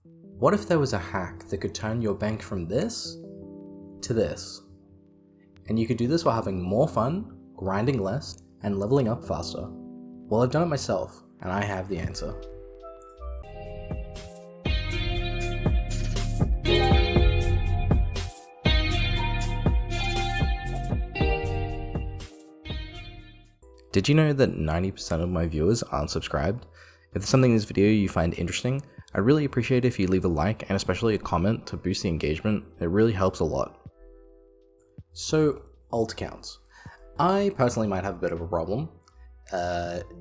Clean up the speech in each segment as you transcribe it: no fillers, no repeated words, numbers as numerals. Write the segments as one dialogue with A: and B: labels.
A: What if there was a hack that could turn your bank from this to this? And you could do this while having more fun, grinding less, and leveling up faster. Well, I've done it myself, and I have the answer. Did you know that 90% of my viewers aren't subscribed? If there's something in this video you find interesting, I'd really appreciate it if you leave a like and especially a comment to boost the engagement. It really helps a lot. So, alt accounts. I personally might have a bit of a problem.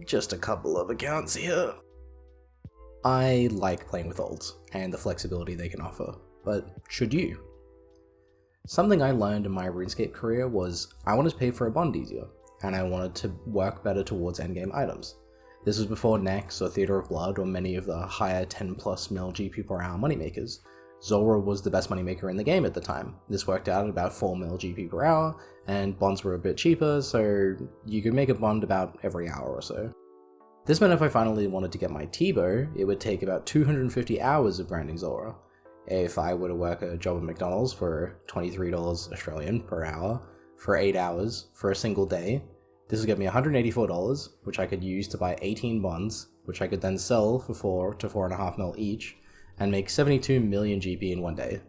A: Just a couple of accounts here. I like playing with alts and the flexibility they can offer, but should you? Something I learned in my RuneScape career was I wanted to pay for a bond easier, and I wanted to work better towards endgame items. This was before Nex or Theater of Blood or many of the higher 10+ mil GP per hour moneymakers. Zora was the best moneymaker in the game at the time. This worked out at about 4 mil GP per hour, and bonds were a bit cheaper, so you could make a bond about every hour or so. This meant if I finally wanted to get my T-bow, it would take about 250 hours of grinding Zora. If I were to work a job at McDonald's for $23 Australian per hour for 8 hours for a single day, this would get me $184, which I could use to buy 18 bonds, which I could then sell for 4 to 4.5 mil each, and make 72 million GP in one day.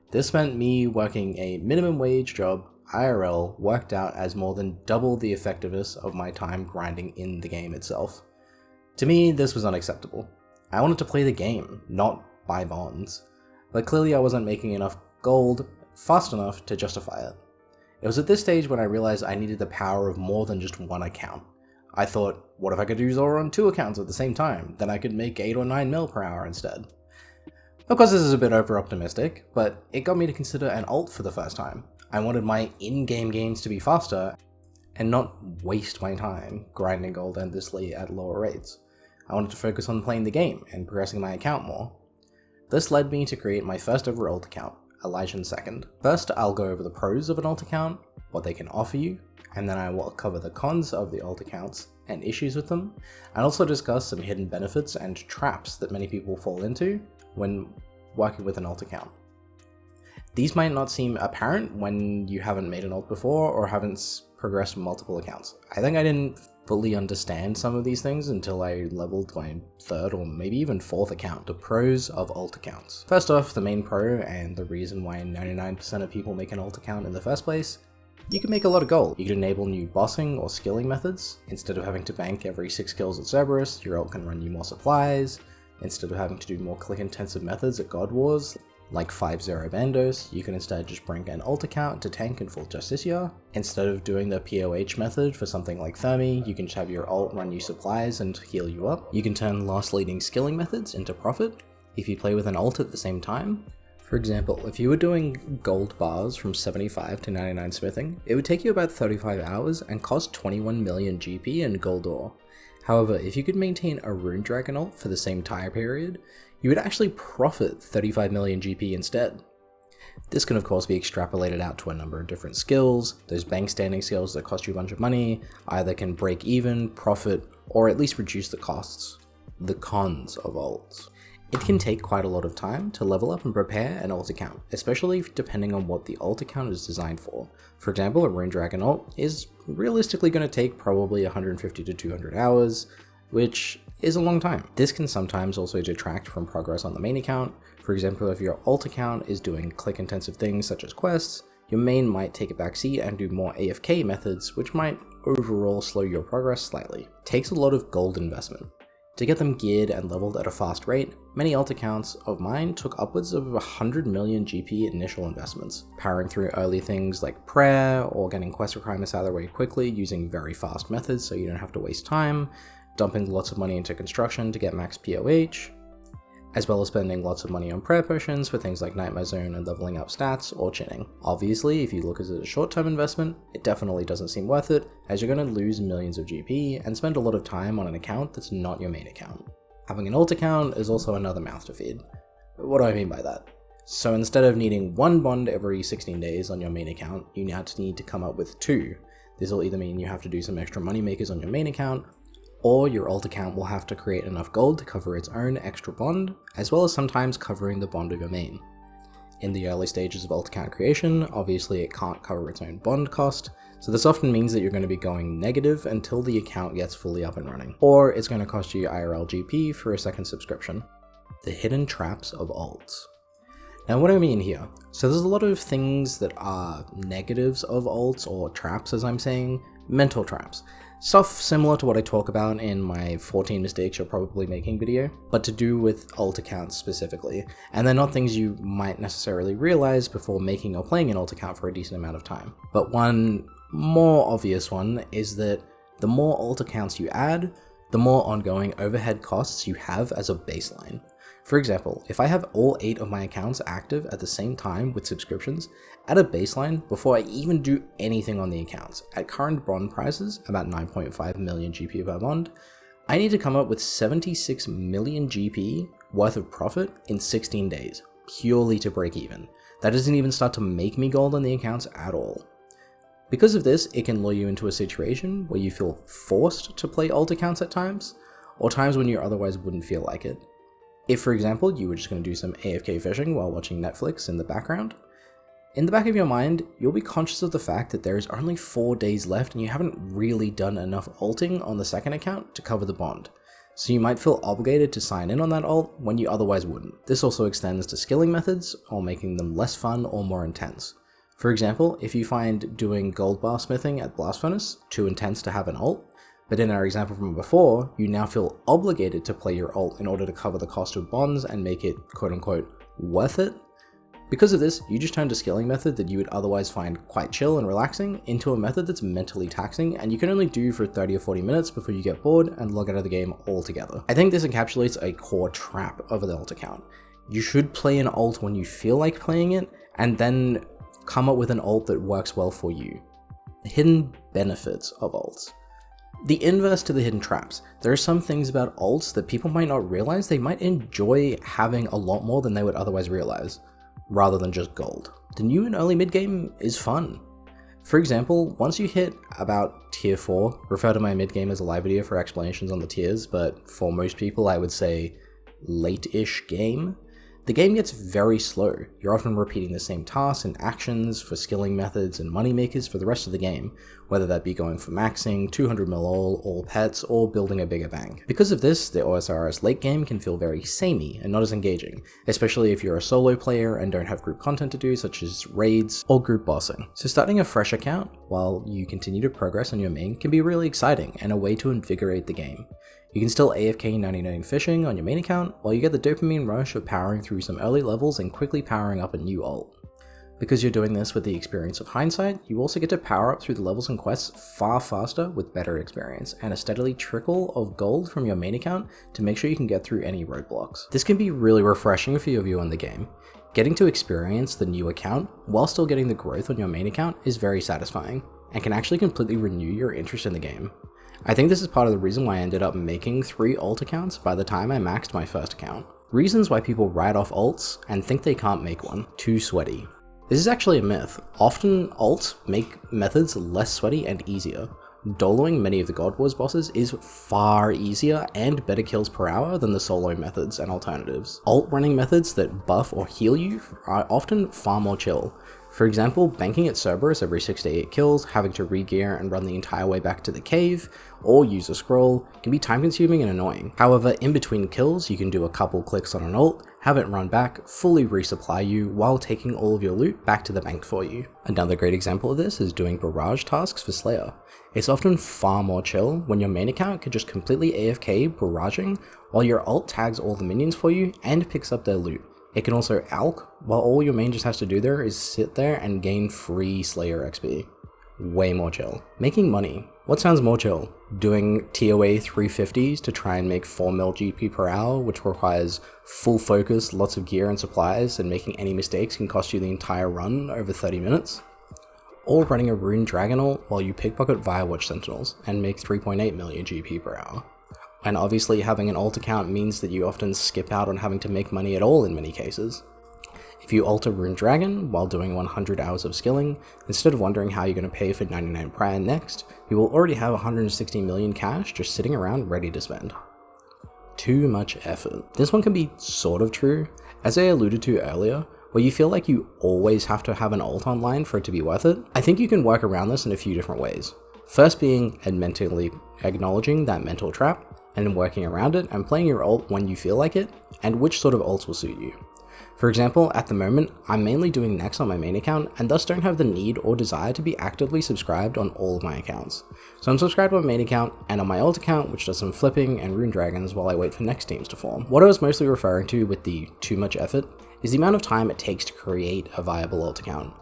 A: This meant me working a minimum wage job, IRL, worked out as more than double the effectiveness of my time grinding in the game itself. To me, this was unacceptable. I wanted to play the game, not buy bonds. But clearly I wasn't making enough gold fast enough to justify it. It was at this stage when I realized I needed the power of more than just one account. I thought, what if I could do Zora on 2 accounts at the same time? Then I could make 8 or 9 mil per hour instead. Of course this is a bit over optimistic, but it got me to consider an alt for the first time. I wanted my in-game games to be faster, and not waste my time grinding gold endlessly at lower rates. I wanted to focus on playing the game and progressing my account more. This led me to create my first ever alt account, elysianosrscontact. First, I'll go over the pros of an alt account, what they can offer you, and then I will cover the cons of the alt accounts and issues with them, and also discuss some hidden benefits and traps that many people fall into when working with an alt account. These might not seem apparent when you haven't made an alt before or haven't progressed multiple accounts. I think I didn't fully understand some of these things until I leveled my 3rd or maybe even 4th account. The pros of alt accounts. First off, the main pro and the reason why 99% of people make an alt account in the first place, you can make a lot of gold. You can enable new bossing or skilling methods. Instead of having to bank every 6 kills at Cerberus, your alt can run you more supplies. Instead of having to do more click intensive methods at God Wars, like 5-0 Bandos, you can instead just bring an alt account to tank and full Justicia. Instead of doing the POH method for something like Thermi, you can just have your alt run you supplies and heal you up. You can turn last leading skilling methods into profit if you play with an alt at the same time. For example, if you were doing gold bars from 75 to 99 smithing, it would take you about 35 hours and cost 21 million GP in gold ore. However, if you could maintain a Rune Dragon alt for the same time period, you would actually profit 35 million GP instead. This can of course be extrapolated out to a number of different skills. Those bank standing skills that cost you a bunch of money either can break even, profit, or at least reduce the costs. The cons of alts. It can take quite a lot of time to level up and prepare an alt account, especially depending on what the alt account is designed for. For example, a Rune Dragon alt is realistically going to take probably 150 to 200 hours, which is a long time. This can sometimes also detract from progress on the main account. For example, if your alt account is doing click intensive things such as quests, your main might take a backseat and do more AFK methods, which might overall slow your progress slightly. It takes a lot of gold investment. To get them geared and leveled at a fast rate, many alt accounts of mine took upwards of 100 million GP initial investments, powering through early things like prayer or getting quest requirements out of the way quickly using very fast methods so you don't have to waste time, dumping lots of money into construction to get max POH, as well as spending lots of money on prayer potions for things like Nightmare Zone and leveling up stats or chinning. Obviously, if you look at it as a short-term investment, it definitely doesn't seem worth it, as you're going to lose millions of GP and spend a lot of time on an account that's not your main account. Having an alt account is also another mouth to feed. What do I mean by that? So instead of needing 1 bond every 16 days on your main account, you now need to come up with 2. This will either mean you have to do some extra money makers on your main account, or your alt account will have to create enough gold to cover its own extra bond, as well as sometimes covering the bond of your main. In the early stages of alt account creation, obviously it can't cover its own bond cost, so this often means that you're going to be going negative until the account gets fully up and running, or it's going to cost you IRL GP for a second subscription. The hidden traps of alts. Now what do I mean here? So there's a lot of things that are negatives of alts, or traps as I'm saying, mental traps. Stuff similar to what I talk about in my 14 mistakes you're probably making video, but to do with alt accounts specifically, and they're not things you might necessarily realize before making or playing an alt account for a decent amount of time. But one more obvious one is that the more alt accounts you add, the more ongoing overhead costs you have as a baseline. For example, if I have all 8 of my accounts active at the same time with subscriptions, at a baseline, before I even do anything on the accounts, at current bond prices, about 9.5 million GP per bond, I need to come up with 76 million GP worth of profit in 16 days, purely to break even. That doesn't even start to make me gold on the accounts at all. Because of this, it can lure you into a situation where you feel forced to play alt accounts at times, or times when you otherwise wouldn't feel like it. If, for example, you were just going to do some AFK fishing while watching Netflix in the background, in the back of your mind, you'll be conscious of the fact that there is only 4 days left and you haven't really done enough alting on the second account to cover the bond. So you might feel obligated to sign in on that alt when you otherwise wouldn't. This also extends to skilling methods, or making them less fun or more intense. For example, if you find doing gold bar smithing at Blast Furnace too intense to have an alt, but in our example from before, you now feel obligated to play your alt in order to cover the cost of bonds and make it quote-unquote worth it. Because of this, you just turned a skilling method that you would otherwise find quite chill and relaxing into a method that's mentally taxing and you can only do for 30 or 40 minutes before you get bored and log out of the game altogether. I think this encapsulates a core trap of the alt account. You should play an alt when you feel like playing it, and then come up with an alt that works well for you. The hidden benefits of alts. The inverse to the hidden traps. There are some things about alts that people might not realize they might enjoy having a lot more than they would otherwise realize, rather than just gold. The new and early mid game is fun. For example, once you hit about tier 4, refer to my mid game as a live video for explanations on the tiers, but for most people I would say late-ish game, the game gets very slow. You're often repeating the same tasks and actions for skilling methods and money makers for the rest of the game, whether that be going for maxing, 200 mil all pets, or building a bigger bank. Because of this, the OSRS late game can feel very samey and not as engaging, especially if you're a solo player and don't have group content to do, such as raids or group bossing. So starting a fresh account while you continue to progress on your main can be really exciting and a way to invigorate the game. You can still AFK 99 fishing on your main account while you get the dopamine rush of powering through some early levels and quickly powering up a new alt. Because you're doing this with the experience of hindsight, you also get to power up through the levels and quests far faster with better experience and a steadily trickle of gold from your main account to make sure you can get through any roadblocks. This can be really refreshing for your view on the game. Getting to experience the new account while still getting the growth on your main account is very satisfying and can actually completely renew your interest in the game. I think this is part of the reason why I ended up making 3 alt accounts by the time I maxed my first account. Reasons why people write off alts and think they can't make one. Too sweaty. This is actually a myth. Often alts make methods less sweaty and easier. Doloing many of the God Wars bosses is far easier and better kills per hour than the solo methods and alternatives. Alt running methods that buff or heal you are often far more chill. For example, banking at Cerberus every 6 to 8 kills, having to re-gear and run the entire way back to the cave, or use a scroll, can be time consuming and annoying. However, in between kills, you can do a couple clicks on an ult, have it run back, fully resupply you, while taking all of your loot back to the bank for you. Another great example of this is doing barrage tasks for Slayer. It's often far more chill when your main account could just completely AFK barraging, while your ult tags all the minions for you and picks up their loot. It can also alch, while all your main just has to do there is sit there and gain free Slayer XP. Way more chill. Making money. What sounds more chill? Doing TOA 350s to try and make 4 mil GP per hour, which requires full focus, lots of gear and supplies, and making any mistakes can cost you the entire run over 30 minutes? Or running a Rune Dragon ult while you pickpocket Firewatch Sentinels and make 3.8 million GP per hour. And obviously having an alt account means that you often skip out on having to make money at all in many cases. If you ult a Rune Dragon while doing 100 hours of skilling, instead of wondering how you're going to pay for 99 prior next, you will already have 160 million cash just sitting around ready to spend. Too much effort. This one can be sort of true, as I alluded to earlier, where you feel like you always have to have an ult online for it to be worth it. I think you can work around this in a few different ways. First being mentally acknowledging that mental trap, and then working around it and playing your ult when you feel like it, and which sort of ults will suit you. For example, at the moment, I'm mainly doing Nex on my main account and thus don't have the need or desire to be actively subscribed on all of my accounts. So I'm subscribed on my main account and on my ult account, which does some flipping and Rune Dragons while I wait for next teams to form. What I was mostly referring to with the too much effort is the amount of time it takes to create a viable ult account.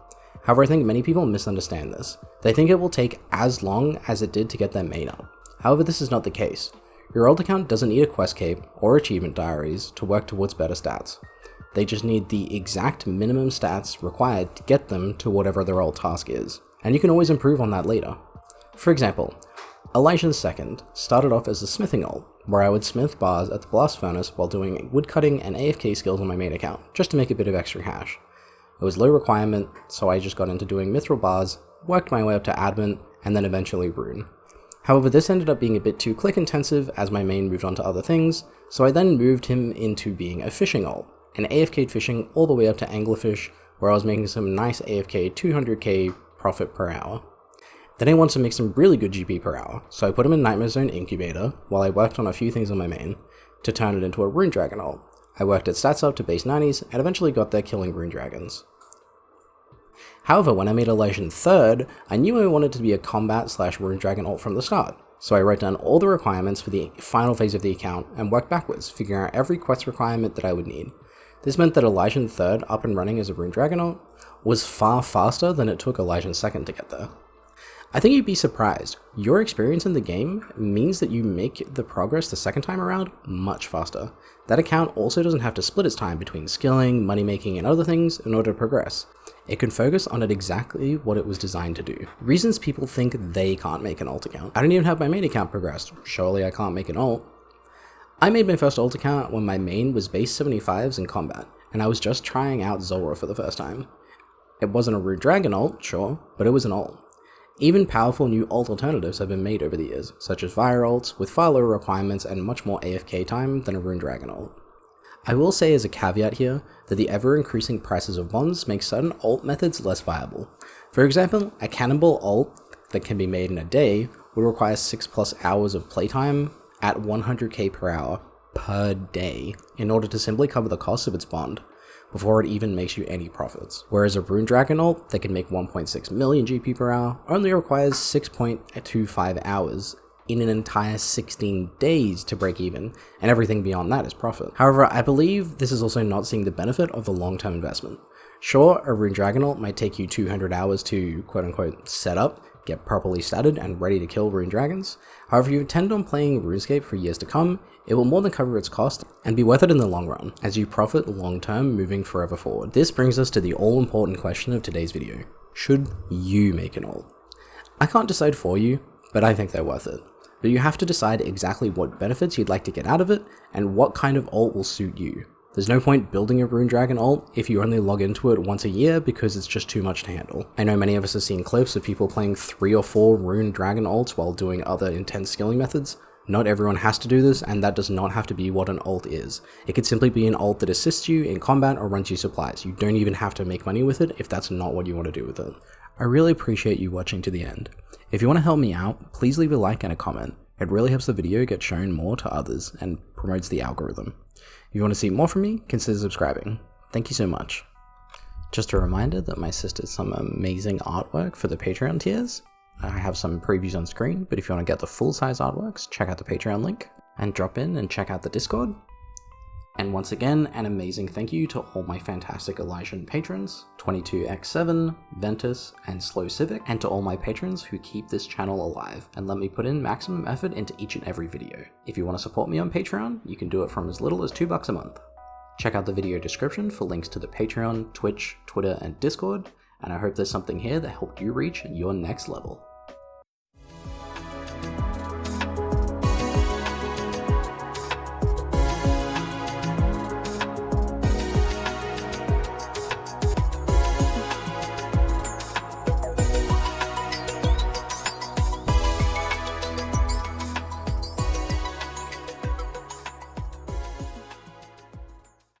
A: However, I think many people misunderstand this. They think it will take as long as it did to get their main up. However, this is not the case. Your ult account doesn't need a quest cape or achievement diaries to work towards better stats. They just need the exact minimum stats required to get them to whatever their ult task is, and you can always improve on that later. For example, Elysian's second started off as a smithing ult, where I would smith bars at the blast furnace while doing woodcutting and AFK skills on my main account, just to make a bit of extra cash. It was low requirement, so I just got into doing mithril bars, worked my way up to adamant, and then eventually rune. However, this ended up being a bit too click intensive as my main moved on to other things, so I then moved him into being a fishing ult, and AFK'd fishing all the way up to anglerfish, where I was making some nice AFK 200k profit per hour. Then I wanted to make some really good GP per hour, so I put him in Nightmare Zone Incubator while I worked on a few things on my main, to turn it into a Rune Dragon ult. I worked its stats up to base 90s, and eventually got there killing Rune Dragons. However, when I made Elysian third, I knew I wanted to be a combat / Rune Dragon ult from the start, so I wrote down all the requirements for the final phase of the account and worked backwards, figuring out every quest requirement that I would need. This meant that Elysian third up and running as a Rune Dragon ult was far faster than it took Elysian second to get there. I think you'd be surprised. Your experience in the game means that you make the progress the second time around much faster. That account also doesn't have to split its time between skilling, money making, and other things in order to progress. It can focus on it exactly what it was designed to do. Reasons people think they can't make an ult account. I don't even have my main account progressed. Surely I can't make an ult. I made my first ult account when my main was base 75s in combat, and I was just trying out Zulrah for the first time. It wasn't a Rune Dragon ult, sure, but it was an ult. Even powerful new ult alternatives have been made over the years, such as Fire ults, with far lower requirements and much more AFK time than a Rune Dragon ult. I will say as a caveat here, that the ever-increasing prices of bonds make certain ult methods less viable. For example, a Cannonball ult that can be made in a day would require 6+ hours of playtime at 100k per hour per day in order to simply cover the cost of its bond before it even makes you any profits. Whereas a Rune Dragon ult that can make 1.6 million GP per hour only requires 6.25 hours in an entire 16 days to break even, and everything beyond that is profit. However, I believe this is also not seeing the benefit of the long-term investment. Sure, a Rune Dragon ult might take you 200 hours to quote-unquote set up, get properly statted and ready to kill Rune Dragons. However, if you intend on playing RuneScape for years to come, it will more than cover its cost and be worth it in the long run, as you profit long term moving forever forward. This brings us to the all-important question of today's video. Should you make an ult? I can't decide for you, but I think they're worth it. But you have to decide exactly what benefits you'd like to get out of it, and what kind of ult will suit you. There's no point building a Rune Dragon ult if you only log into it once a year because it's just too much to handle. I know many of us have seen clips of people playing 3 or 4 Rune Dragon ults while doing other intense skilling methods. Not everyone has to do this, and that does not have to be what an ult is. It could simply be an ult that assists you in combat or runs you supplies. You don't even have to make money with it if that's not what you want to do with it. I really appreciate you watching to the end. If you want to help me out, please leave a like and a comment. It really helps the video get shown more to others and promotes the algorithm. If you want to see more from me, consider subscribing. Thank you so much. Just a reminder that my sis did some amazing artwork for the Patreon tiers. I have some previews on screen, but if you want to get the full-size artworks, check out the Patreon link, and drop in and check out the Discord. And once again, an amazing thank you to all my fantastic Elysian patrons, 22x7, Ventus, and Slow Civic, and to all my patrons who keep this channel alive and let me put in maximum effort into each and every video. If you want to support me on Patreon, you can do it from as little as $2 a month. Check out the video description for links to the Patreon, Twitch, Twitter, and Discord, and I hope there's something here that helped you reach your next level.